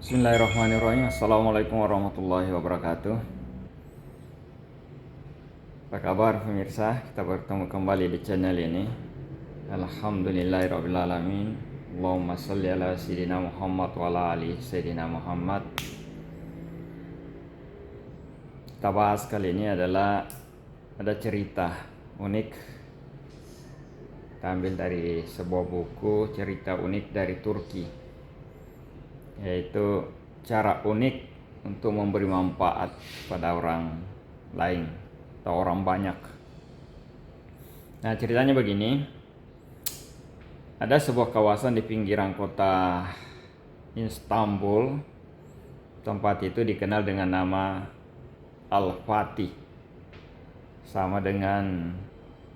Bismillahirrahmanirrahim. Assalamualaikum warahmatullahi wabarakatuh. Apa kabar pemirsa? Kita bertemu kembali di channel ini. Alhamdulillahirrabbilalamin. Allahumma salli ala Sayyidina Muhammad wa ala ali Sayyidina Muhammad. Kita bahas kali ini adalah ada cerita unik. Kita ambil dari sebuah buku cerita unik dari Turki, yaitu cara unik untuk memberi manfaat pada orang lain atau orang banyak. Nah, ceritanya begini. Ada sebuah kawasan di pinggiran kota Istanbul. Tempat itu dikenal dengan nama Al-Fatih, sama dengan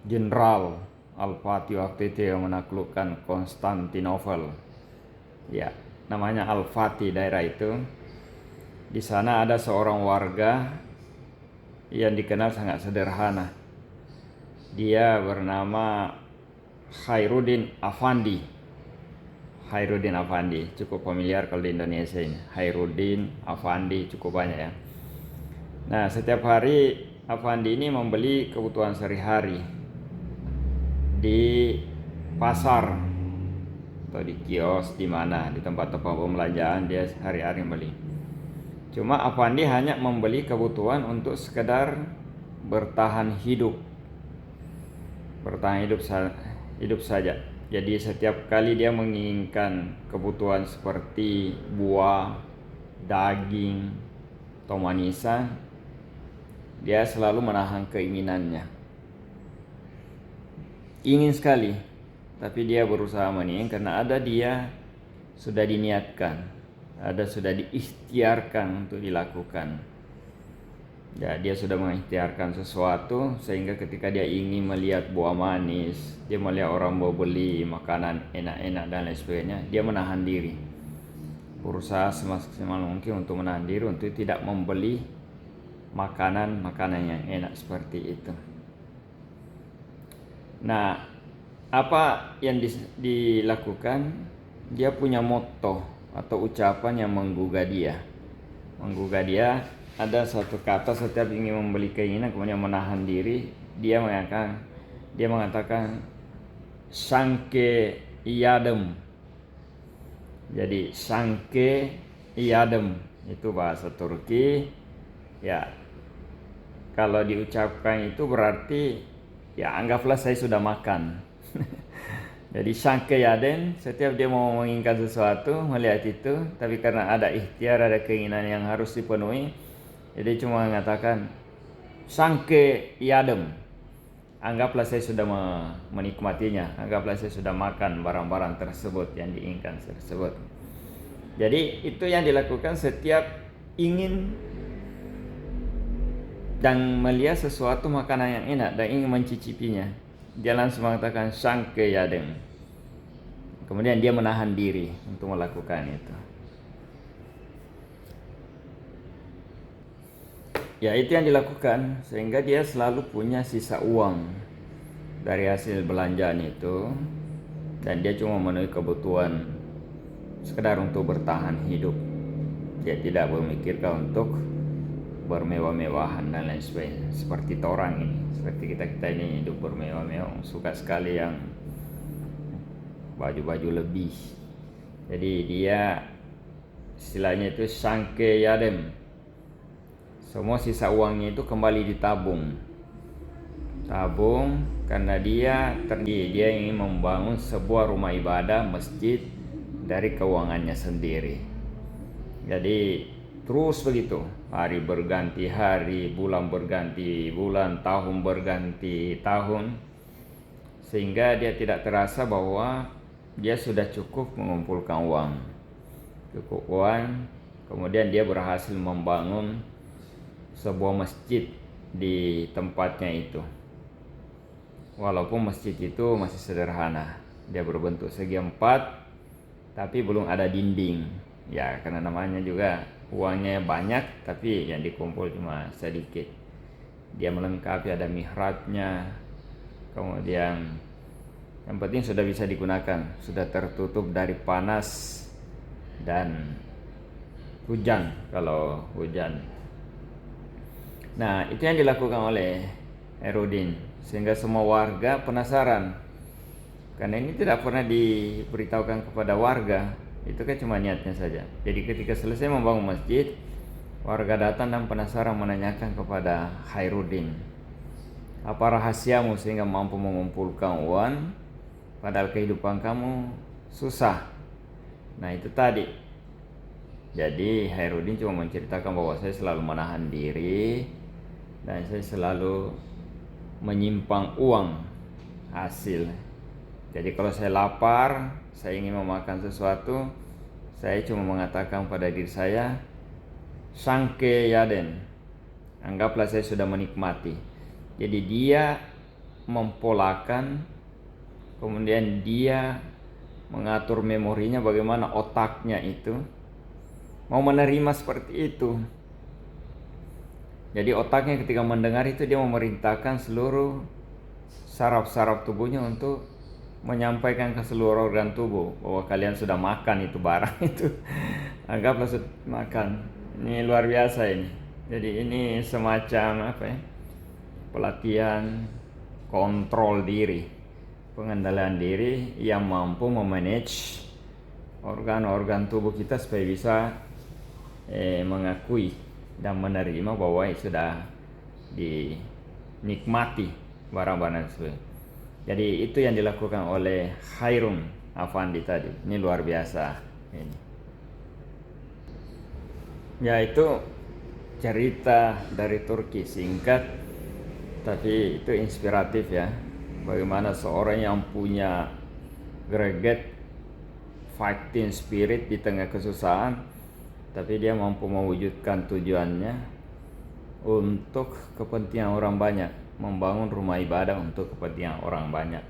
Jenderal Al-Fatih waktu itu yang menaklukkan Konstantinopel. Ya, namanya Al-Fatih daerah itu. Di sana ada seorang warga yang dikenal sangat sederhana. Dia bernama Khairuddin Afandi. Khairuddin Afandi cukup familiar kalau di Indonesia ini. Khairuddin Afandi cukup banyak ya. Nah, setiap hari Afandi ini membeli kebutuhan sehari-hari di pasar atau di kios, di mana di tempat-tempat pembelanjaan dia hari-hari beli. Cuma Afandi hanya membeli kebutuhan untuk sekedar bertahan hidup saja. Jadi setiap kali dia menginginkan kebutuhan seperti buah, daging, atau manisan, dia selalu menahan keinginannya. Ingin sekali, tapi dia berusaha menahan karena dia sudah diniatkan, sudah diikhtiarkan untuk dilakukan. Ya, dia sudah mengikhtiarkan sesuatu sehingga ketika dia ingin melihat buah manis, dia melihat orang mau beli makanan enak-enak dan lain sebagainya, dia menahan diri. Berusaha semaksimal mungkin untuk menahan diri untuk tidak membeli makanan-makanan yang enak seperti itu. Nah, apa yang dilakukan? Dia punya motto atau ucapan yang menggugah dia. Ada satu kata setiap ingin membeli keinginan kemudian menahan diri, dia mengatakan Sanke Iyadem. Jadi Sanke Iyadem itu bahasa Turki. Ya, kalau diucapkan itu berarti ya anggaplah saya sudah makan. Jadi Sanke Iyadem, setiap dia mau menginginkan sesuatu, melihat itu, tapi karena ada ikhtiar, ada keinginan yang harus dipenuhi, jadi cuma mengatakan Sanke Iyadem. Anggaplah saya sudah menikmatinya, anggaplah saya sudah makan barang-barang tersebut yang diinginkan tersebut. Jadi itu yang dilakukan setiap ingin dan melihat sesuatu makanan yang enak dan ingin mencicipinya, dia langsung mengatakan Sanke Iyadem. Kemudian dia menahan diri untuk melakukan itu. Ya, itu yang dilakukan sehingga dia selalu punya sisa uang dari hasil belanjaan itu, dan dia cuma memenuhi kebutuhan sekedar untuk bertahan hidup. Dia tidak memikirkan untuk bermewah-mewahan dan lain sebagainya. Seperti orang ini, seperti kita ini hidup bermewah-mewah, suka sekali yang baju-baju lebih. Jadi dia istilahnya itu Sanke Iyadem. Semua sisa uangnya itu kembali ditabung karena dia ingin membangun sebuah rumah ibadah, masjid dari keuangannya sendiri. Jadi terus begitu, hari berganti hari, bulan berganti bulan, tahun berganti tahun, sehingga dia tidak terasa bahwa dia sudah cukup mengumpulkan uang. Kemudian dia berhasil membangun sebuah masjid di tempatnya itu. Walaupun masjid itu masih sederhana, dia berbentuk segi empat, tapi belum ada dinding. Ya, karena namanya juga uangnya banyak, tapi yang dikumpul cuma sedikit. Dia melengkapi, ada mihrabnya, kemudian yang penting sudah bisa digunakan, sudah tertutup dari panas dan hujan kalau hujan. Nah, itu yang dilakukan oleh Khairuddin sehingga semua warga penasaran. Karena ini tidak pernah diberitahukan kepada warga, itu kan cuma niatnya saja. Jadi ketika selesai membangun masjid, warga datang dan penasaran menanyakan kepada Khairuddin, apa rahasiamu sehingga mampu mengumpulkan uang padahal kehidupan kamu susah. Nah itu tadi. Jadi Khairuddin cuma menceritakan bahwa saya selalu menahan diri dan saya selalu menyimpan uang hasil. Jadi kalau saya lapar, saya ingin memakan sesuatu, saya cuma mengatakan pada diri saya, sangke yaden, anggaplah saya sudah menikmati. Jadi dia mempolakan, kemudian dia mengatur memorinya bagaimana otaknya itu mau menerima seperti itu. Jadi otaknya ketika mendengar itu dia memerintahkan seluruh saraf-saraf tubuhnya untuk menyampaikan ke seluruh organ tubuh bahwa kalian sudah makan itu barang itu. Anggaplah sudah makan. Ini luar biasa ini. Jadi ini semacam pelatihan kontrol diri, pengendalian diri yang mampu memanage organ-organ tubuh kita supaya bisa mengakui dan menerima bahwa sudah dinikmati barang-barang tersebut. Jadi itu yang dilakukan oleh Khairun Afandi tadi. Ini luar biasa ini. Ya itu cerita dari Turki, singkat tapi itu inspiratif ya. Bagaimana seorang yang punya greget fighting spirit di tengah kesusahan, tapi dia mampu mewujudkan tujuannya untuk kepentingan orang banyak, membangun rumah ibadah untuk kepentingan orang banyak.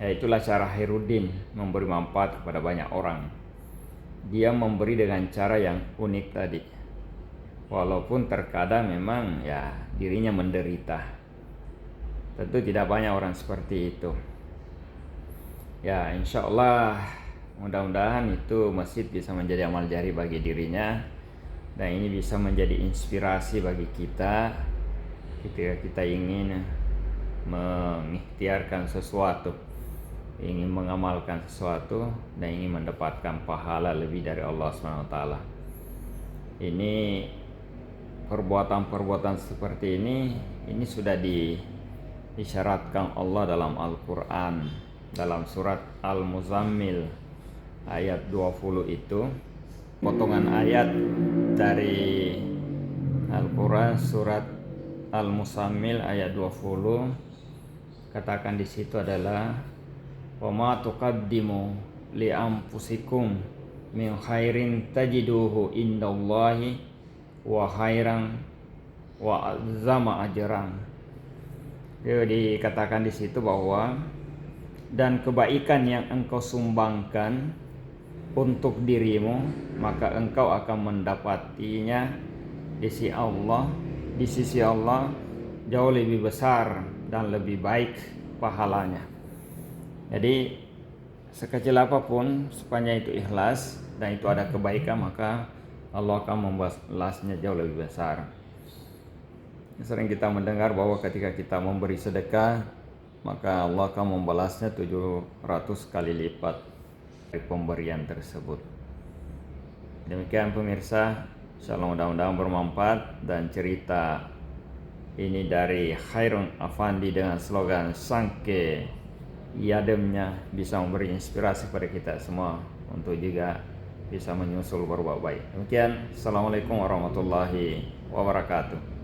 Ya itulah cara Khairuddin memberi manfaat kepada banyak orang. Dia memberi dengan cara yang unik tadi. Walaupun terkadang memang ya dirinya menderita. Tentu tidak banyak orang seperti itu. Ya insya Allah mudah-mudahan itu masjid bisa menjadi amal jari bagi dirinya. Dan ini bisa menjadi inspirasi bagi kita ketika kita ingin mengikhtiarkan sesuatu, ingin mengamalkan sesuatu dan ingin mendapatkan pahala lebih dari Allah SWT. Ini perbuatan-perbuatan seperti ini sudah disyaratkan Allah dalam Al-Quran, dalam surat Al-Muzammil ayat 20 itu, potongan ayat dari Al-Quran surat Al-Muzammil ayat 20, katakan di situ adalah wa ma tuqaddimu li anfusikum min khairin tajiduhu indallahi wa khairan wa azama ajran. Jadi dikatakan di situ bahwa dan kebaikan yang engkau sumbangkan untuk dirimu maka engkau akan mendapatinya di sisi Allah jauh lebih besar dan lebih baik pahalanya. Jadi sekecil apapun sepanjang itu ikhlas dan itu ada kebaikan, maka Allah akan membalasnya jauh lebih besar. Sering kita mendengar bahwa ketika kita memberi sedekah maka Allah akan membalasnya 700 kali lipat dari pemberian tersebut. Demikian pemirsa, insyaallah mudah-mudahan bermanfaat, dan cerita ini dari Khairun Afandi dengan slogan Sangke Yademnya bisa memberi inspirasi pada kita semua untuk juga bisa menyusul berbuat baik. Demikian, Assalamualaikum warahmatullahi wabarakatuh.